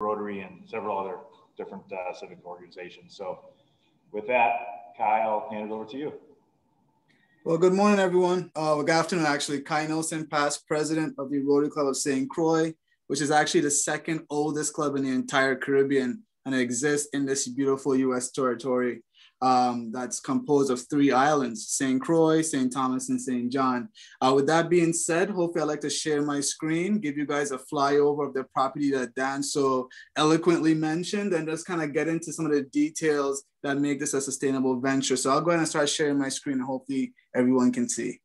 Rotary and several other different civic organizations. So with that, Kai, I'll hand it over to you. Well, good morning, everyone. Good afternoon, actually. Kai Nielsen, past president of the Rotary Club of St. Croix, which is actually the second oldest club in the entire Caribbean, and it exists in this beautiful U.S. territory that's composed of 3 islands: St. Croix, St. Thomas, and St. John. With that being said, hopefully I'd like to share my screen, give you guys a flyover of the property that Dan so eloquently mentioned, and just kind of get into some of the details that make this a sustainable venture. So I'll go ahead and start sharing my screen, and hopefully everyone can see.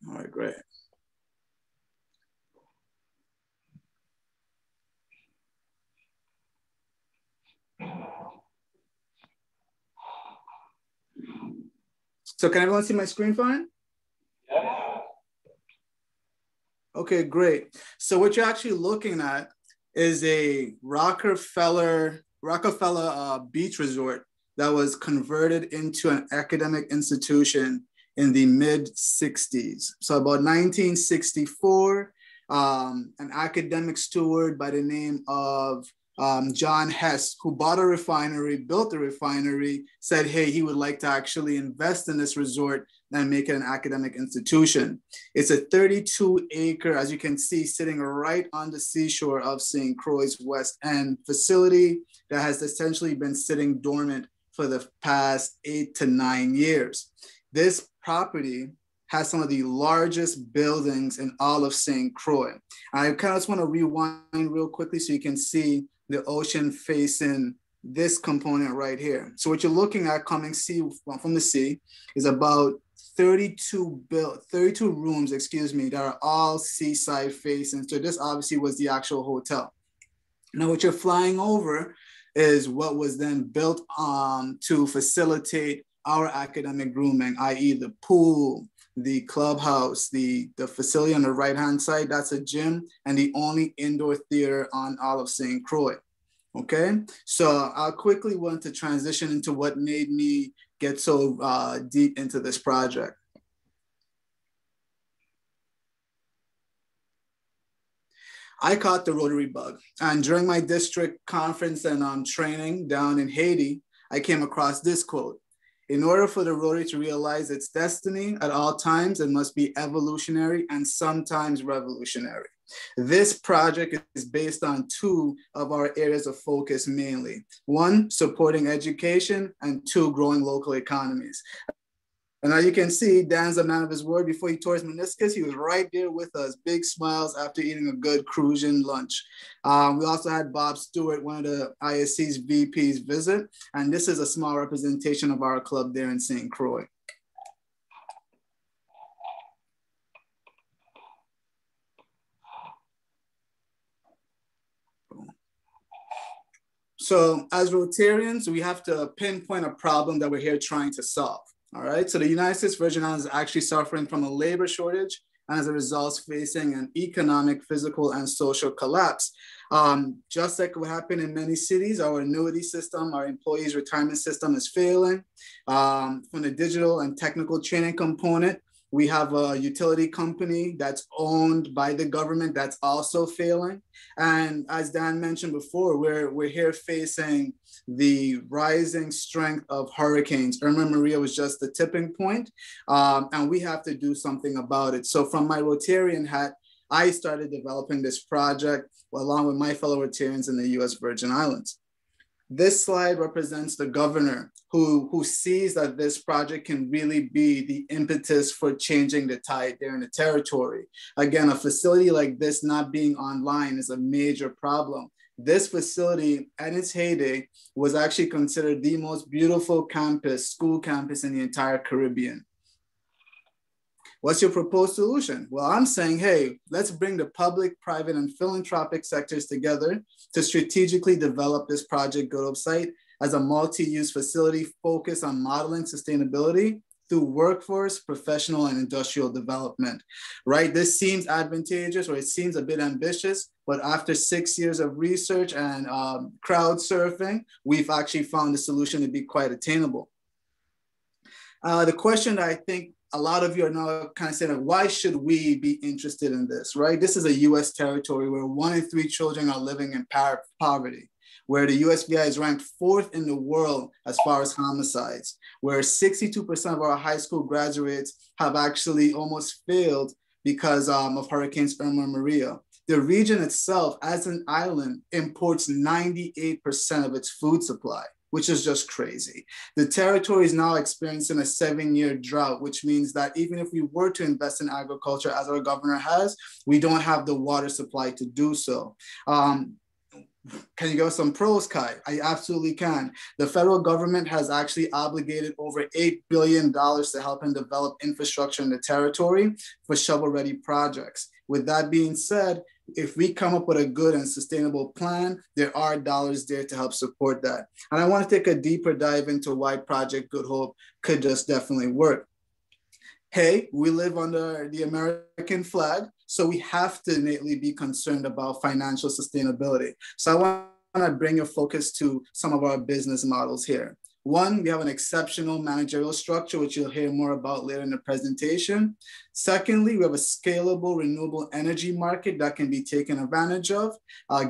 All right, great. So can everyone see my screen fine? Yeah. Okay, great. So what you're actually looking at is a Rockefeller beach resort that was converted into an academic institution in the mid-60s. So about 1964, an academic steward by the name of John Hess, who bought a refinery, built a refinery, said, hey, he would like to actually invest in this resort and make it an academic institution. It's a 32-acre, as you can see, sitting right on the seashore of St. Croix West End facility that has essentially been sitting dormant for the past 8 to 9 years. This property has some of the largest buildings in all of St. Croix. I kind of just want to rewind real quickly so you can see the ocean facing this component right here. So what you're looking at coming from the sea is about 32 rooms, that are all seaside facing. So this obviously was the actual hotel. Now what you're flying over is what was then built to facilitate our academic grooming, i.e. the pool, the clubhouse, the facility on the right-hand side, that's a gym, and the only indoor theater on all of St. Croix, okay? So I quickly want to transition into what made me get so deep into this project. I caught the Rotary bug, and during my district conference and training down in Haiti, I came across this quote: in order for the Rotary to realize its destiny at all times, it must be evolutionary and sometimes revolutionary. This project is based on 2 of our areas of focus mainly. 1, supporting education, and 2, growing local economies. And now you can see Dan's a man of his word. Before he tore his meniscus, he was right there with us, big smiles after eating a good Cruisian lunch. We also had Bob Stewart, one of the ISC's VPs, visit. And this is a small representation of our club there in St. Croix. So as Rotarians, we have to pinpoint a problem that we're here trying to solve. All right, so the United States Virgin Islands is actually suffering from a labor shortage, and as a result, facing an economic, physical, and social collapse. Just like what happened in many cities, our annuity system, our employees' retirement system is failing. From the digital and technical training component, we have a utility company that's owned by the government that's also failing. And as Dan mentioned before, we're here facing the rising strength of hurricanes. Irma Maria was just the tipping point, and we have to do something about it. So from my Rotarian hat, I started developing this project along with my fellow Rotarians in the US Virgin Islands. This slide represents the governor who sees that this project can really be the impetus for changing the tide there in the territory. Again, a facility like this not being online is a major problem. This facility at its heyday was actually considered the most beautiful campus, school campus in the entire Caribbean. What's your proposed solution? Well, I'm saying, hey, let's bring the public, private, and philanthropic sectors together to strategically develop this project Good site as a multi-use facility focused on modeling sustainability through workforce, professional, and industrial development, right? This seems advantageous, or it seems a bit ambitious, but after 6 years of research and crowd surfing, we've actually found the solution to be quite attainable. The question that I think a lot of you are now kind of saying, why should we be interested in this, right? This is a US territory where 1 in 3 children are living in poverty, where the USVI is ranked 4th in the world as far as homicides, where 62% of our high school graduates have actually almost failed because of Hurricanes Irma and Maria. The region itself, as an island, imports 98% of its food supply, which is just crazy. The territory is now experiencing a 7-year drought, which means that even if we were to invest in agriculture, as our governor has, we don't have the water supply to do so. Can you give us some pros, Kai? I absolutely can. The federal government has actually obligated over $8 billion to help and develop infrastructure in the territory for shovel-ready projects. With that being said, if we come up with a good and sustainable plan, there are dollars there to help support that. And I want to take a deeper dive into why Project Good Hope could just definitely work. Hey, we live under the American flag, so we have to innately be concerned about financial sustainability. So I want to bring your focus to some of our business models here. One, we have an exceptional managerial structure, which you'll hear more about later in the presentation. Secondly, we have a scalable renewable energy market that can be taken advantage of,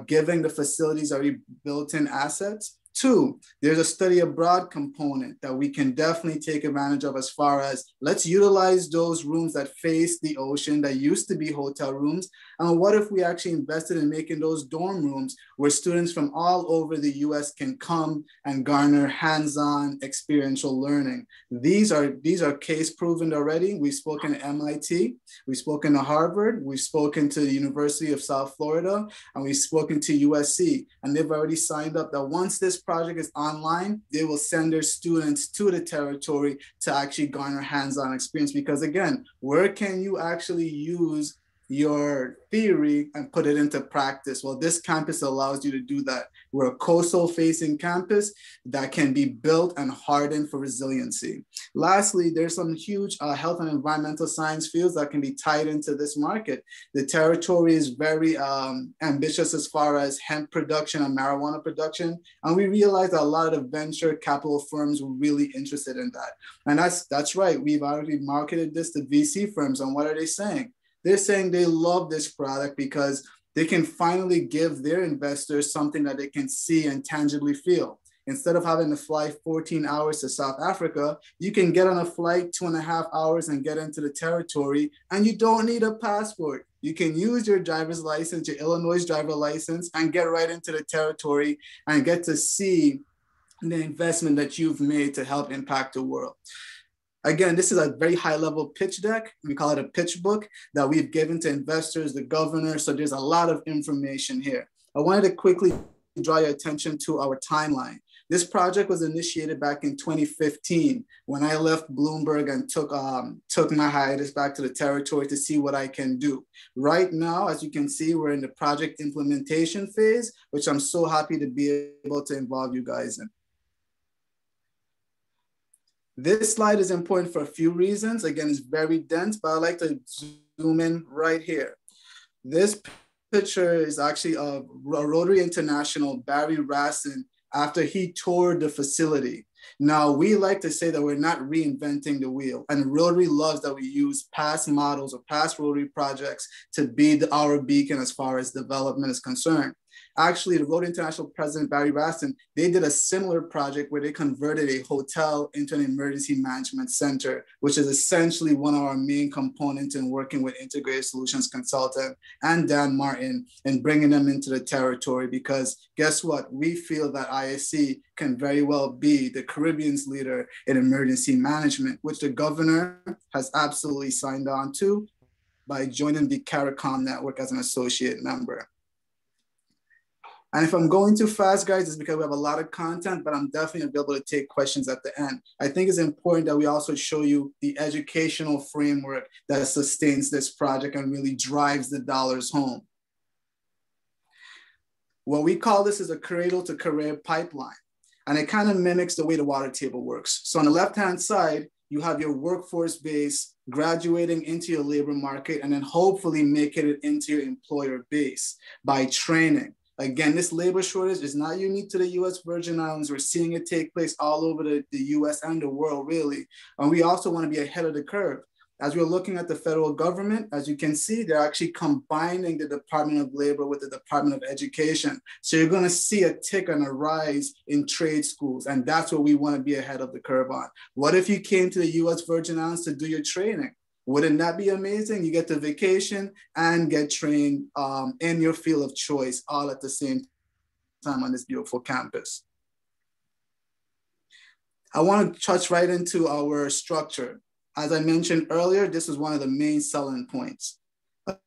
given the facilities already built-in assets. 2, there's a study abroad component that we can definitely take advantage of, as far as let's utilize those rooms that face the ocean that used to be hotel rooms. And what if we actually invested in making those dorm rooms where students from all over the US can come and garner hands-on experiential learning? These are case proven already. We've spoken to MIT, we've spoken to Harvard, we've spoken to the University of South Florida, and we've spoken to USC. And they've already signed up that once this project is online, they will send their students to the territory to actually garner hands-on experience. Because again, where can you actually use your theory and put it into practice? Well, this campus allows you to do that. We're a coastal facing campus that can be built and hardened for resiliency. Lastly, there's some huge health and environmental science fields that can be tied into this market. The territory is very ambitious as far as hemp production and marijuana production. And we realize that a lot of the venture capital firms were really interested in that. And that's right. We've already marketed this to VC firms. And what are they saying? They're saying they love this product because they can finally give their investors something that they can see and tangibly feel. Instead of having to fly 14 hours to South Africa, you can get on a flight 2.5 hours and get into the territory, and you don't need a passport. You can use your driver's license, your Illinois driver license, and get right into the territory and get to see the investment that you've made to help impact the world. Again, this is a very high level pitch deck. We call it a pitch book that we've given to investors, the governor. So there's a lot of information here. I wanted to quickly draw your attention to our timeline. This project was initiated back in 2015 when I left Bloomberg and took my hiatus back to the territory to see what I can do. Right now, as you can see, we're in the project implementation phase, which I'm so happy to be able to involve you guys in. This slide is important for a few reasons. Again, it's very dense, but I'd like to zoom in right here. This picture is actually of Rotary International, Barry Rassin, after he toured the facility. Now, we like to say that we're not reinventing the wheel, and Rotary loves that we use past models or past Rotary projects to be our beacon as far as development is concerned. Actually, the Rotary International President, Barry Rassin, they did a similar project where they converted a hotel into an emergency management center, which is essentially one of our main components in working with Integrated Solutions Consultant and Dan Martin and bringing them into the territory, because guess what? We feel that ISC can very well be the Caribbean's leader in emergency management, which the governor has absolutely signed on to by joining the CARICOM network as an associate member. And if I'm going too fast, guys, it's because we have a lot of content, but I'm definitely gonna be able to take questions at the end. I think it's important that we also show you the educational framework that sustains this project and really drives the dollars home. What we call this is a cradle to career pipeline. And it kind of mimics the way the water table works. So on the left-hand side, you have your workforce base graduating into your labor market and then hopefully making it into your employer base by training. Again, this labor shortage is not unique to the US Virgin Islands. We're seeing it take place all over the US and the world, really. And we also want to be ahead of the curve. As we're looking at the federal government, as you can see, they're actually combining the Department of Labor with the Department of Education. So you're going to see a tick and a rise in trade schools. And that's what we want to be ahead of the curve on. What if you came to the US Virgin Islands to do your training? Wouldn't that be amazing? You get to vacation and get trained in your field of choice all at the same time on this beautiful campus. I want to touch right into our structure. As I mentioned earlier, this is one of the main selling points.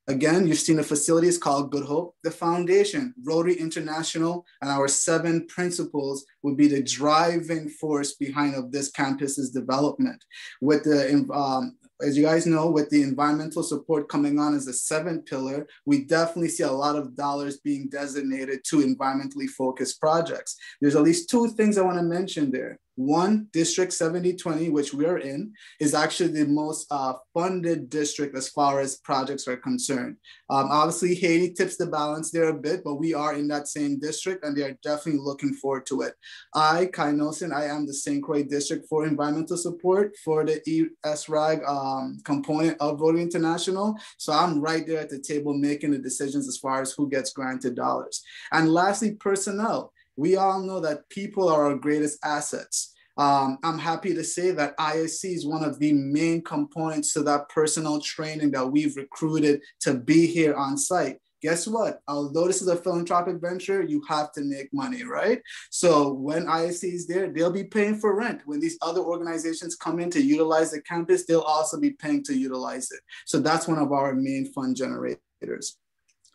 Again, you've seen the facilities called Good Hope. The foundation, Rotary International, and our 7 principles would be the driving force behind of this campus's development. With the as you guys know, with the environmental support coming on as the 7th pillar, we definitely see a lot of dollars being designated to environmentally focused projects. There's at least 2 things I want to mention there. One, District 7020, which we are in, is actually the most funded district as far as projects are concerned. Obviously, Haiti tips the balance there a bit, but we are in that same district and they are definitely looking forward to it. I, Kai Nielsen, I am the St. Croix District for Environmental Support for the ESRAG component of Rotary International. So I'm right there at the table making the decisions as far as who gets granted dollars. And lastly, personnel. We all know that people are our greatest assets. I'm happy to say that ISC is one of the main components to that personal training that we've recruited to be here on site. Guess what? Although this is a philanthropic venture, you have to make money, right? So when ISC is there, they'll be paying for rent. When these other organizations come in to utilize the campus, they'll also be paying to utilize it. So that's one of our main fund generators.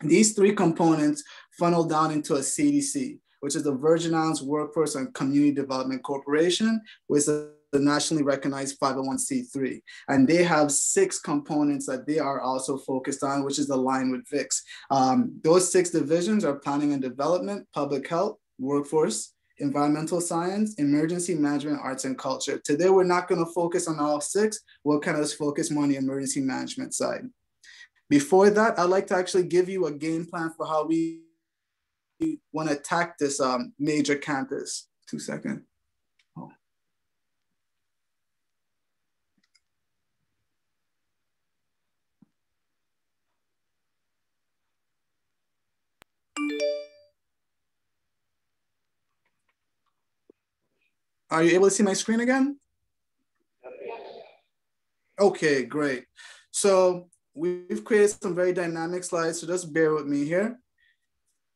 These 3 components funnel down into a CDC, which is the Virgin Islands Workforce and Community Development Corporation, which is the nationally recognized 501c3. And they have 6 components that they are also focused on, which is aligned with VIX. Those 6 divisions are planning and development, public health, workforce, environmental science, emergency management, arts and culture. Today, we're not gonna focus on all 6. We'll kind of focus more on the emergency management side. Before that, I'd like to actually give you a game plan for how we want to attack this major campus. 2 seconds. Oh. Are you able to see my screen again? Okay, great. So we've created some very dynamic slides, so just bear with me here.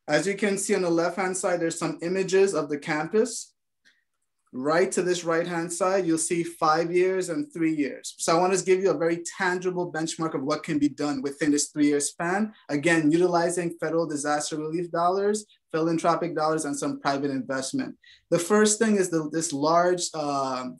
As you can see on the left-hand side, there's some images of the campus. Right to this right-hand side, you'll see 5 years and 3 years. So I want to give you a very tangible benchmark of what can be done within this 3-year span. Again, utilizing federal disaster relief dollars, philanthropic dollars, and some private investment. The first thing is this large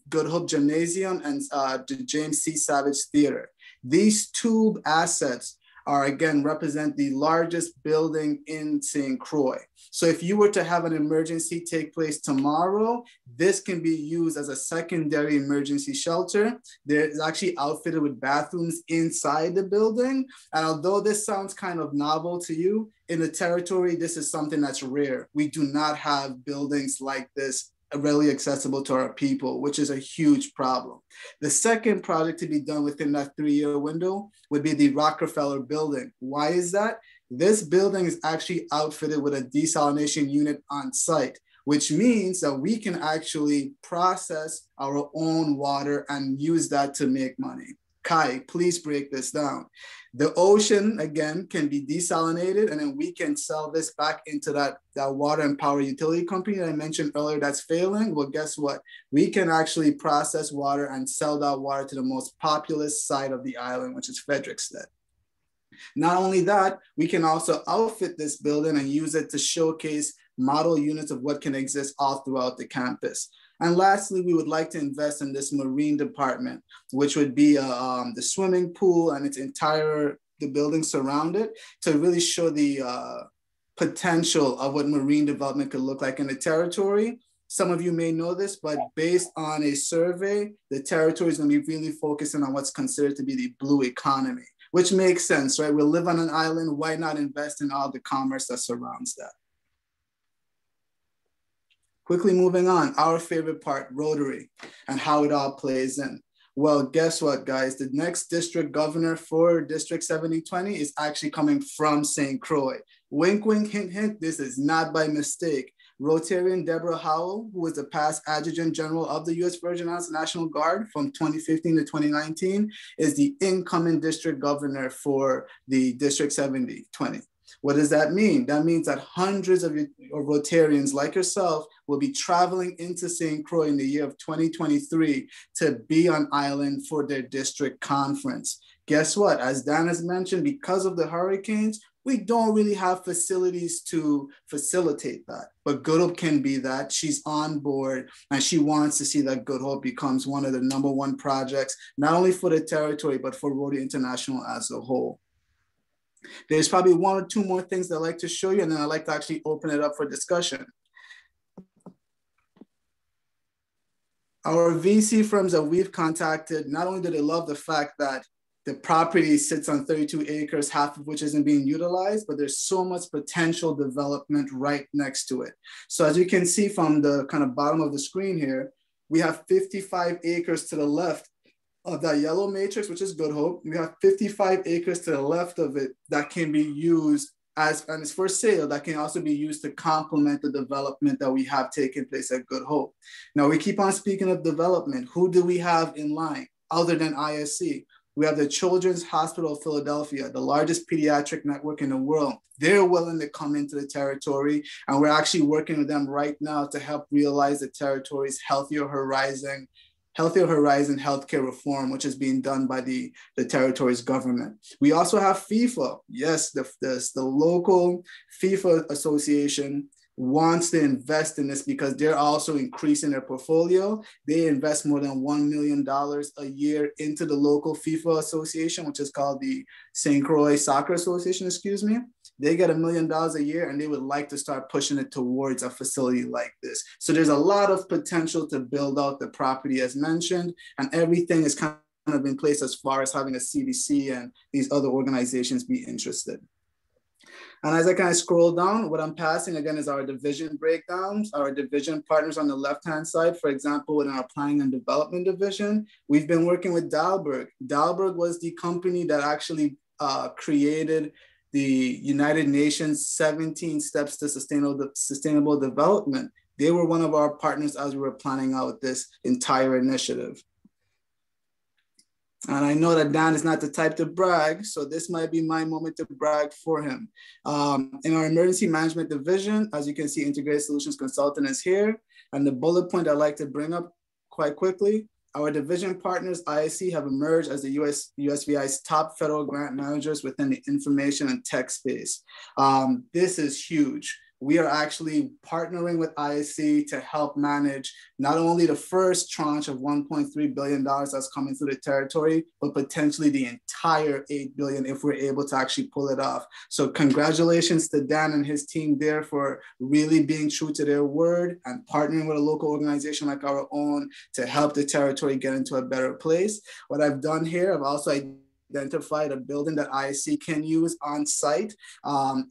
Good Hope Gymnasium and the James C. Savage Theater. These 2 assets are again represent the largest building in St. Croix. So if you were to have an emergency take place tomorrow, this can be used as a secondary emergency shelter. It's actually outfitted with bathrooms inside the building. And although this sounds kind of novel to you, in the territory, this is something that's rare. We do not have buildings like this readily accessible to our people, which is a huge problem. The second project to be done within that 3-year window would be the Rockefeller building. Why is that? This building is actually outfitted with a desalination unit on site, which means that we can actually process our own water and use that to make money. Kai, please break this down. The ocean, again, can be desalinated, and then we can sell this back into that water and power utility company that I mentioned earlier that's failing. Well, guess what? We can actually process water and sell that water to the most populous side of the island, which is Frederiksted. Not only that, we can also outfit this building and use it to showcase model units of what can exist all throughout the campus. And lastly, we would like to invest in this marine department, which would be the swimming pool and its entire, the building surrounded, to really show the potential of what marine development could look like in the territory. Some of you may know this, but based on a survey, the territory is going to be really focusing on what's considered to be the blue economy, which makes sense, right? We live on an island, why not invest in all the commerce that surrounds that? Quickly moving on, our favorite part, Rotary, and how it all plays in. Well, guess what, guys? The next district governor for District 7020 is actually coming from St. Croix. Wink, wink, hint, hint, this is not by mistake. Rotarian Deborah Howell, who was the past Adjutant General of the U.S. Virgin Islands National Guard from 2015 to 2019, is the incoming district governor for the District 7020. What does that mean? That means that hundreds of Rotarians like yourself will be traveling into St. Croix in the year of 2023 to be on island for their district conference. Guess what? As Dan has mentioned, because of the hurricanes, we don't really have facilities to facilitate that, but Good Hope can be that. She's on board and she wants to see that Good Hope becomes one of the #1 projects, not only for the territory, but for Rotary International as a whole. There's probably 1 or 2 more things that I'd like to show you, and then I'd like to actually open it up for discussion. Our VC firms that we've contacted, not only do they love the fact that the property sits on 32 acres, half of which isn't being utilized, but there's so much potential development right next to it. So as you can see from the kind of bottom of the screen here, we have 55 acres to the left of that yellow matrix, which is Good Hope. We have 55 acres to the left of it that can be used as, and it's for sale, that can also be used to complement the development that we have taken place at Good Hope. Now we keep on speaking of development. Who do we have in line other than ISC? We have the Children's Hospital of Philadelphia, the largest pediatric network in the world. They're willing to come into the territory, and we're actually working with them right now to help realize the territory's Healthier Horizon healthcare reform, which is being done by the territory's government. We also have FIFA. Yes, the local FIFA association wants to invest in this because they're also increasing their portfolio. They invest more than $1 million a year into the local FIFA association, which is called the St. Croix Soccer Association, excuse me. They get $1 million a year and they would like to start pushing it towards a facility like this. So there's a lot of potential to build out the property as mentioned, and everything is kind of in place as far as having a CDC and these other organizations be interested. And as I kind of scroll down, what I'm passing again is our division breakdowns, our division partners on the left-hand side. For example, within our planning and development division, we've been working with Dalberg. Dalberg was the company that actually created the United Nations 17 Steps to Sustainable Development. They were one of our partners as we were planning out this entire initiative. And I know that Dan is not the type to brag, so this might be my moment to brag for him. In our emergency management division, as you can see, Integrated Solutions Consultant is here. And the bullet point I'd like to bring up quite quickly, our division partners, ISC, have emerged as the USVI's top federal grant managers within the information and tech space. This is huge. We are actually partnering with ISC to help manage not only the first tranche of $1.3 billion that's coming through the territory, but potentially the entire $8 billion if we're able to actually pull it off. So congratulations to Dan and his team there for really being true to their word and partnering with a local organization like our own to help the territory get into a better place. What I've done here, I've also identified a building that ISC can use on site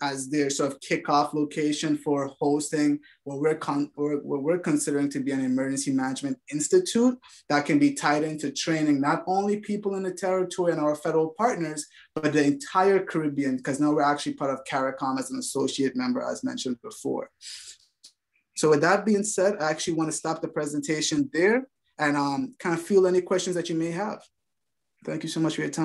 as their sort of kickoff location for hosting what we're considering to be an emergency management institute that can be tied into training not only people in the territory and our federal partners, but the entire Caribbean, because now we're actually part of CARICOM as an associate member, as mentioned before. So with that being said, I actually want to stop the presentation there and kind of field any questions that you may have. Thank you so much for your time.